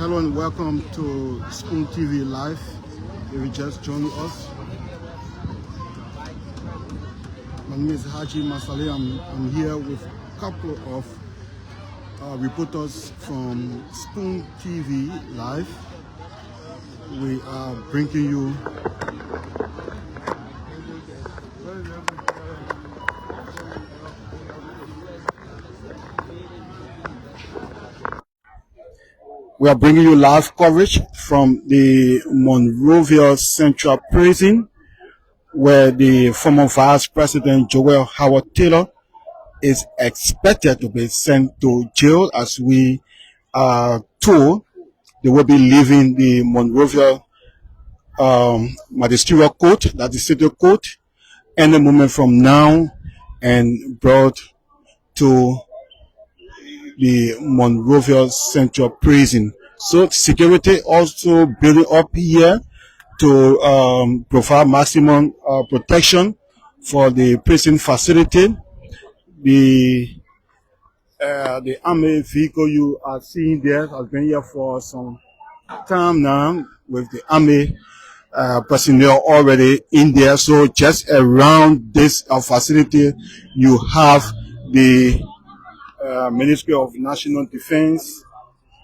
Hello and welcome to Spoon TV Live. If you just joined us, my name is Haji Masale. I'm here with a couple of reporters from Spoon TV Live. We are bringing you live coverage from the Monrovia Central Prison, where the former Vice President Joel Howard Taylor is expected to be sent to jail. As we are told, they will be leaving the Monrovia Magisterial Court, that is City Court, any moment from now, and brought to the Monrovia Central Prison. So security also building up here to provide maximum protection for the prison facility. The army vehicle you are seeing there has been here for some time now, with the army personnel already in there. So just around this facility, you have the Ministry of National Defense,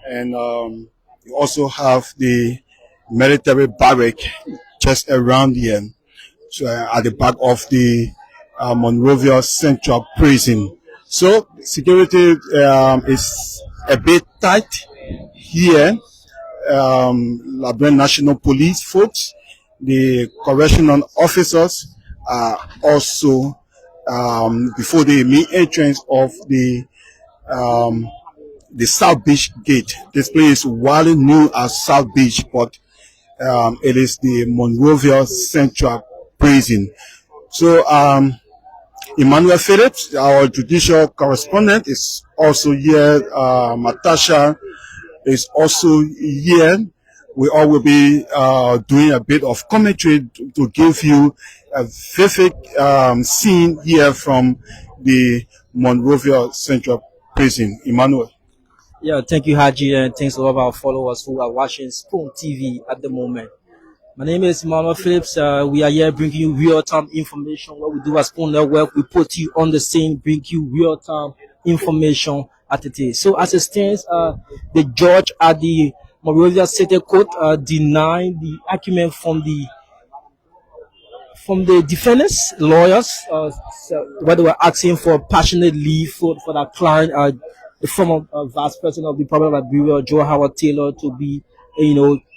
and you also have the military barrack just around here. So at the back of the Monrovia Central Prison. So security is a bit tight here. Liberian National Police folks, the correctional officers are also before the main entrance of the South Beach Gate. This place is widely known as South Beach, but it is the Monrovia Central Prison. So Emmanuel Phillips, our judicial correspondent, is also here. Natasha is also here. We all will be doing a bit of commentary to give you a vivid scene here from the Monrovia Central Prison. Emmanuel. Yeah, thank you, Haji, and thanks to all of our followers who are watching Spoon TV at the moment. My name is Emmanuel Phillips. We are here bringing you real-time information. What we do at Spoon Network, we put you on the scene, bring you real-time information at the day. So as it stands, the judge at the Monrovia City Court denied the argument from the defendants, lawyers, where they were asking for passionate leave for that client, the former vice president of the Republic of Liberia, Joe Howard Taylor, to be,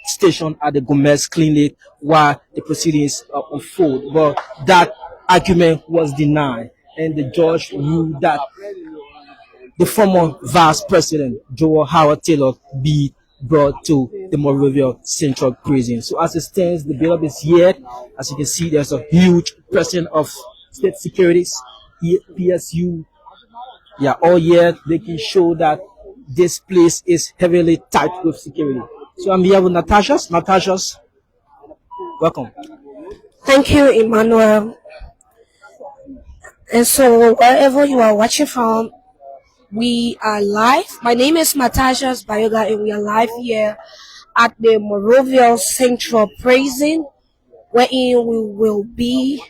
stationed at the Gomez Clinic while the proceedings unfold. But that argument was denied, and the judge ruled that the former vice president, Joe Howard Taylor, be brought to the Monrovia Central Prison. So as it stands, the build-up is here. As you can see, there's a huge presence of state securities, PSU. Yeah, all year they can show that this place is heavily tight with security. So I'm here with Natasha's. Welcome. Thank you, Emmanuel. And so wherever you are watching from, we are live. My name is Natasha's Bayoga, and we are live here at the Monrovia Central Prison, wherein we will be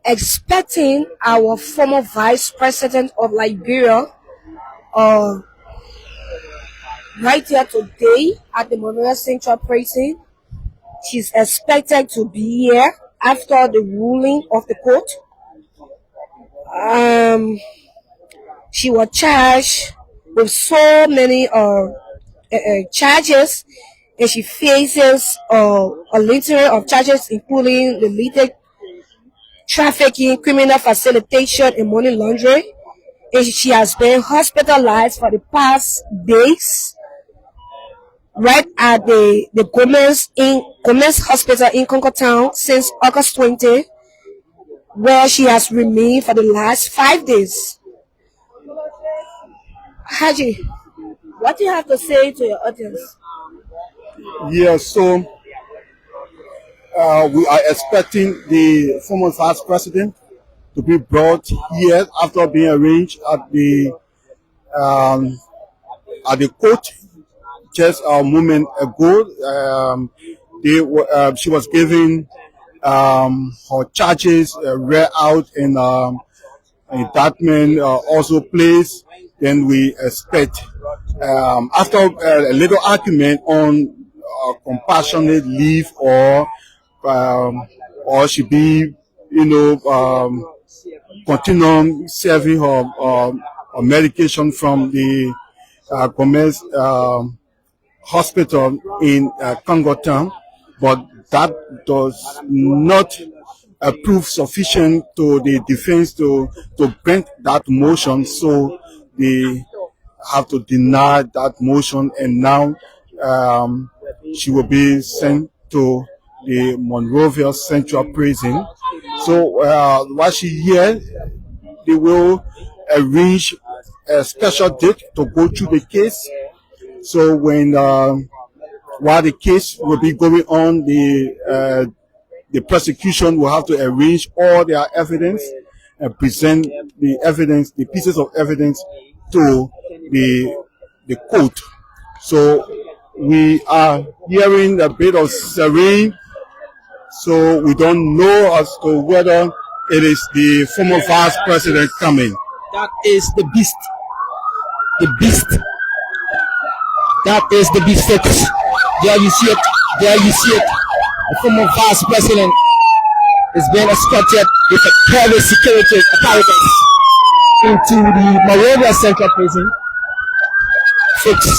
expecting our former Vice President of Liberia right here today at the Monrovia Central Prison. She's expected to be here after the ruling of the court. She was charged with so many charges, and she faces a litany of charges, including related trafficking, criminal facilitation, and money laundering. And she has been hospitalized for the past days right at the Gomez Hospital in Concord Town since August 20, where she has remained for the last 5 days. Haji, what do you have to say to your audience? Yeah, so we are expecting the former vice president to be brought here after being arranged at the court just a moment ago, she was given her charges read out in indictment also placed. Then we expect after a little argument on compassionate leave or she be continue serving her medication from the Gomez hospital in Congo Town, but that does not prove sufficient to the defense to grant that motion. So they have to deny that motion, and now she will be sent to the Monrovia Central Prison. So while she here, they will arrange a special date to go through the case. So when while the case will be going on, the prosecution will have to arrange all their evidence and present the evidence, the pieces of evidence, to the court. So we are hearing a bit of serene. So we don't know as to whether it is the former vice president coming. That is the beast. The beast. That is the beast, folks. There you see it. There you see it. The former vice president is being escorted with a private security apparatus into the Monrovia Central Prison. Folks.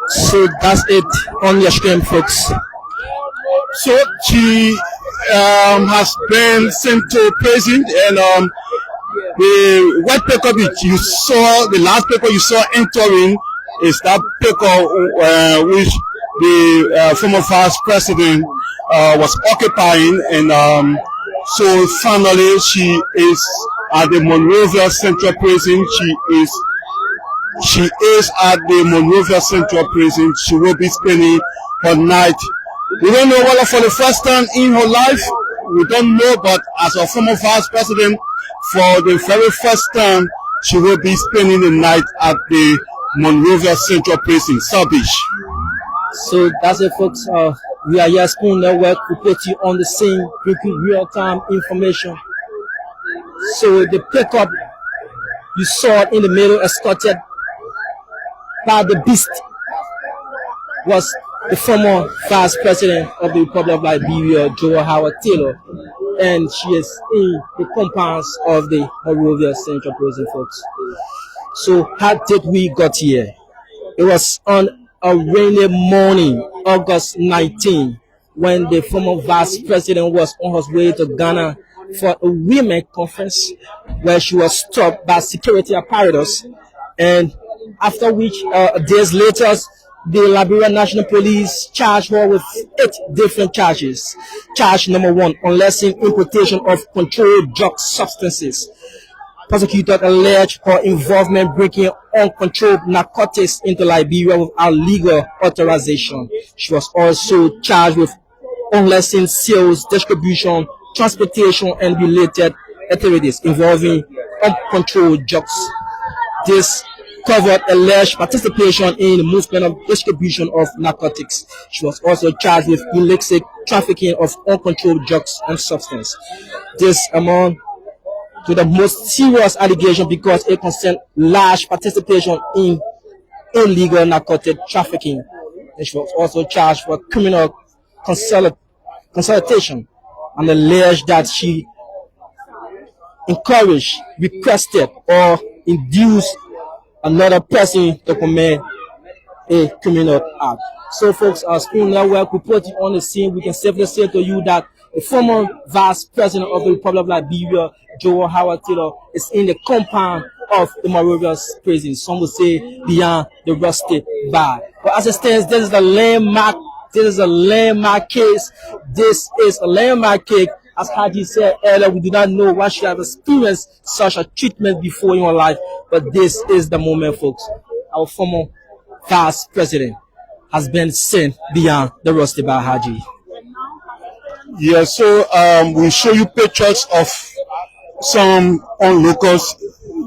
So that's it on your screen, folks. So she has been sent to prison, and the white paper that you saw, the last paper you saw entering, is that paper which the former vice president was occupying, and so finally she is at the Monrovia Central Prison. She is at the Monrovia Central Prison. She will be spending her night. We don't know whether for the first time in her life, we don't know, but as a former vice president, for the very first time, she will be spending the night at the Monrovia Central Prison, South Beach. So that's it, folks. We are here, Spoon Network. We put you on the scene, bringing real-time information. So the pickup you saw in the middle, escorted by the beast, was the former vice president of the Republic of Liberia, Joe Howard Taylor, and she is in the compounds of the Monrovia Central Prison, folks. So how did we got here? It was on a rainy morning, August 19, when the former vice president was on his way to Ghana for a women conference, where she was stopped by security apparatus, and after which days later, the Liberia National Police charged her with 8 different charges. Charge number 1, unlawful importation of controlled drug substances. Prosecutor alleged her involvement bringing uncontrolled narcotics into Liberia without legal authorization. She was also charged with unlawful sales, distribution, transportation, and related activities involving uncontrolled drugs. This covered alleged participation in the movement of distribution of narcotics. She was also charged with illicit trafficking of uncontrolled drugs and substance. This among to the most serious allegation because it concerned large participation in illegal narcotic trafficking. And she was also charged for criminal consultation and alleged that she encouraged, requested, or induced another person to commit a criminal act. So, folks, our Spoon Network, we put you on the scene. We can safely say to you that the former vice president of the Republic of Liberia, Joe Howard Taylor, is in the compound of the Monrovia prison. Some would say beyond the rusty bar. But as it stands, this is a landmark. This is a landmark case. This is a landmark case. As Haji said earlier, we do not know why she has experienced such a treatment before in her life, but this is the moment, folks. Our former vice president has been sent beyond the rusty by Haji. Yeah, so we show you pictures of some onlookers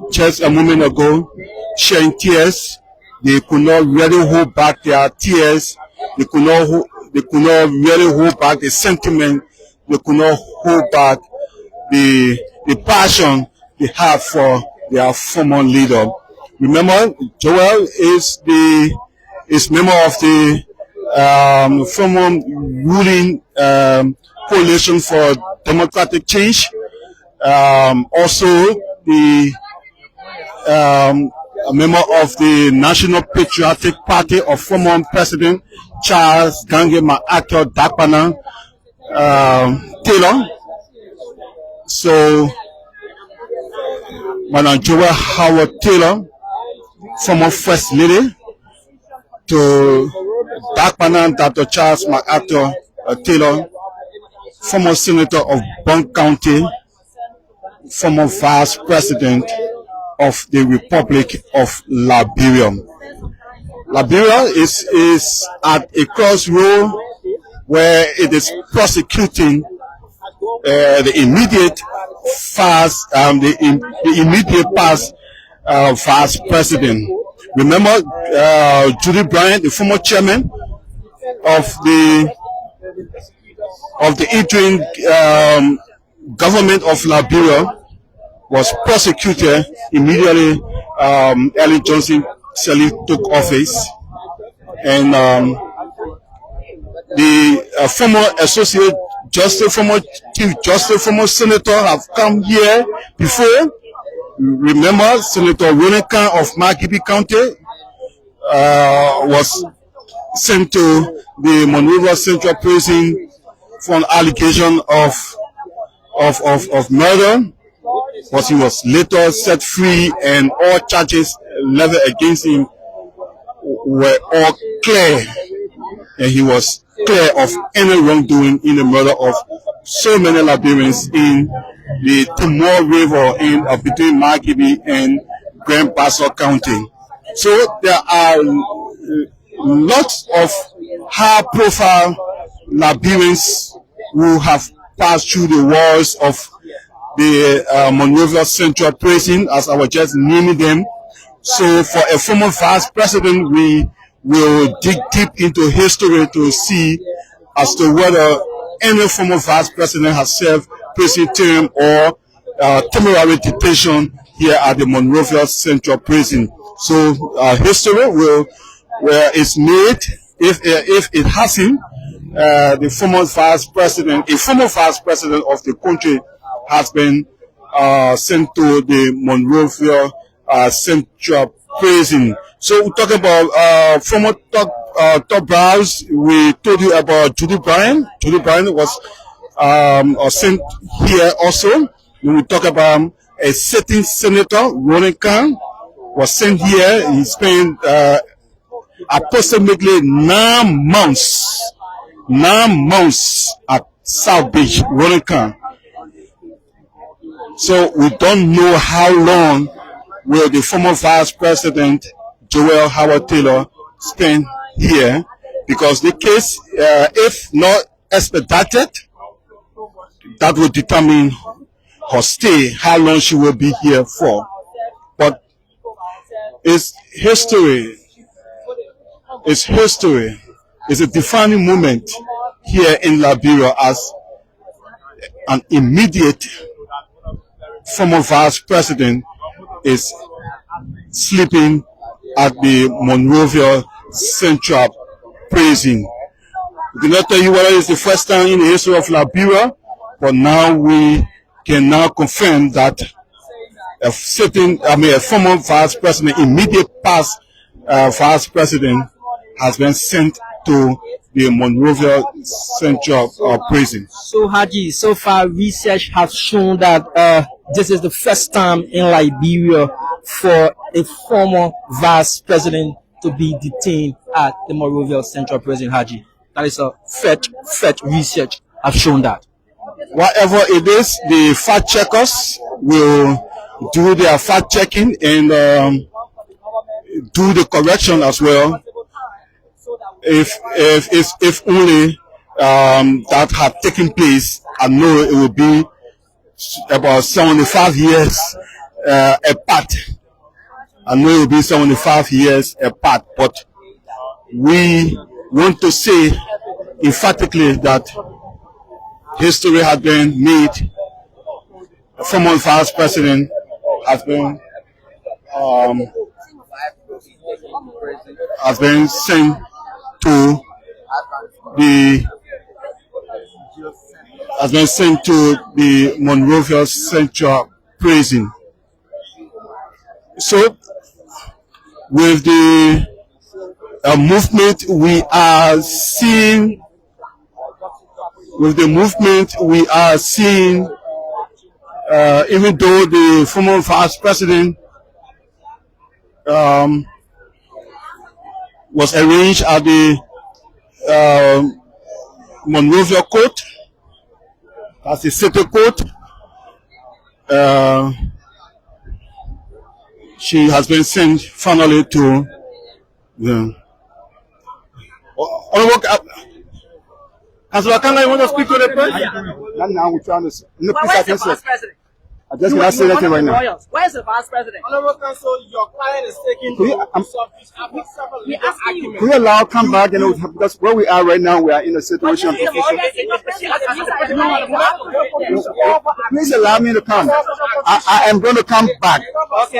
just a moment ago sharing tears. They could not really hold back their tears. They could not really hold back the sentiment. They could not hold back the passion they have for their former leader. Remember, Joel is member of the former ruling coalition for democratic change. Also, the a member of the National Patriotic Party of former President Charles Gange Maacto Dakpana Taylor. So, Madam Joel Howard Taylor, former First Lady, to Dakpana Dr. Charles Maacto Taylor, former Senator of Bond County, former Vice President of the Republic of Liberia. Liberia is at a crossroad where it is prosecuting the immediate past Vice President. Remember, Judy Bryant, the former chairman of the interim government of Liberia, was prosecuted immediately. Ellen Johnson Sirleaf took office, and the former associate justice, former chief justice, former senator have come here before. Remember, Senator Roland Khan of Margibi County was sent to the Monrovia Central Prison for an allegation of murder, but he was later set free, and all charges leveled against him were all clear, and he was clear of any wrongdoing in the murder of so many Liberians in the Timor River in between Margibi and Grand Bassa County. So there are lots of high-profile Liberians who have passed through the walls of the Monrovia Central Prison, as I was just naming them. So for a former vice president, we will dig deep into history to see as to whether any former vice president has served prison term or temporary detention here at the Monrovia Central Prison. So history will, where it's made, if it hasn't, the former vice president, a former vice president of the country, has been sent to the Monrovia Central Prison. So we talk about former top brows. We told you about Judy Bryant. Judy Bryant was sent here also. When we talk about a sitting senator, Roland Khan, was sent here. He spent approximately 9 months at South Beach, Roland Khan. So we don't know how long will the former vice president Joel Howard Taylor spend here, because the case, if not expedited, that will determine her stay, how long she will be here for. But it's history. It's history. It's a defining moment here in Liberia as an immediate former vice president is sleeping at the Monrovia Central Prison. We cannot tell you whether it's the first time in the history of Liberia, but now we can now confirm that a former vice president, immediate past vice president, has been sent to the Monrovia Central Prison. So Haji, so far research has shown that this is the first time in Liberia for a former vice president to be detained at the Monrovia Central Prison, Haji. That is a fact research have shown that. Whatever it is, the fact checkers will do their fact checking and do the correction as well. if only that had taken place, I know it will be about 75 years apart. I know it will be 75 years apart, but we want to say emphatically that history has been made. The former vice president has been sent to the Monrovia Central Prison. So, with the movement we are seeing, even though the former vice president was arranged at the Monrovia court, as the city court, she has been sent finally to the Councilor Kanga, you want to speak to the press? Not now, we're trying to. No, please, I can say. I just cannot say that right now. Where's the vice president? Honorable Counsel, your client is taking Could you allow come back? You know, because where we are right now, we are in a situation. Please allow me to come. I am going to come back.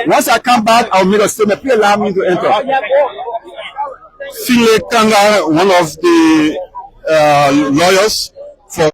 Once I come back, I'll make a statement. Please allow me to enter. Sile Kanga, one of the lawyers for